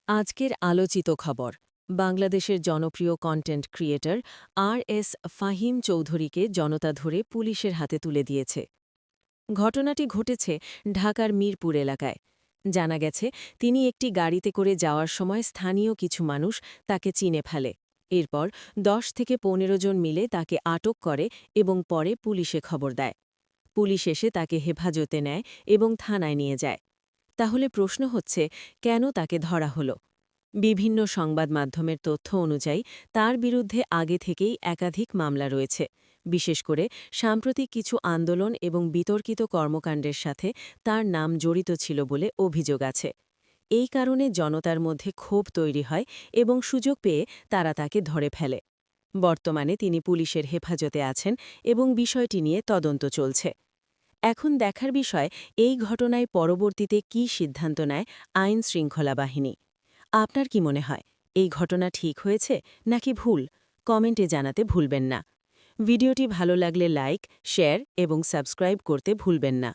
আজকের আলোচিত খবর বাংলাদেশের জনপ্রিয় কন্টেন্ট ক্রিয়েটর আর.এস. ফাহিম চৌধুরীকে জনতা ধরে পুলিশের হাতে তুলে দিয়েছে। ঘটনাটি ঘটেছে ঢাকার মিরপুর এলাকায়। জানা গেছে তিনি একটি গাড়িতে করে যাওয়ার সময় স্থানীয় কিছু মানুষ তাকে চিনে ফেলে। এরপর ১০ থেকে ১৫ জন মিলে তাকে আটক করে এবং পরে পুলিশে খবর দেয়। পুলিশ এসে তাকে হেফাজতে নেয় এবং থানায় নিয়ে যায়। তাহলে প্রশ্ন হচ্ছে, কেন তাকে ধরা হলো? বিভিন্ন সংবাদ মাধ্যমের তথ্য অনুযায়ী তার বিরুদ্ধে আগে থেকেই একাধিক মামলা রয়েছে, বিশেষ করে সাম্প্রতিক কিছু আন্দোলন এবং বিতর্কিত কর্মকাণ্ডের সাথে তার নাম জড়িত ছিল বলে অভিযোগ আছে। এই কারণে জনতার মধ্যে ক্ষোভ তৈরি হয় এবং সুযোগ পেয়ে তারা তাকে ধরে ফেলে। বর্তমানে তিনি পুলিশের হেফাজতে আছেন এবং বিষয়টি নিয়ে তদন্ত চলছে। এখন দেখার বিষয়, এই ঘটনায় পরবর্তীতে কী সিদ্ধান্ত নেয় আইন শৃঙ্খলা বাহিনী। আপনার কি মনে হয়, এই ঘটনা ঠিক হয়েছে নাকি ভুল? কমেন্টে জানাতে ভুলবেন না। ভিডিওটি ভালো লাগলে লাইক, শেয়ার এবং সাবস্ক্রাইব করতে ভুলবেন না।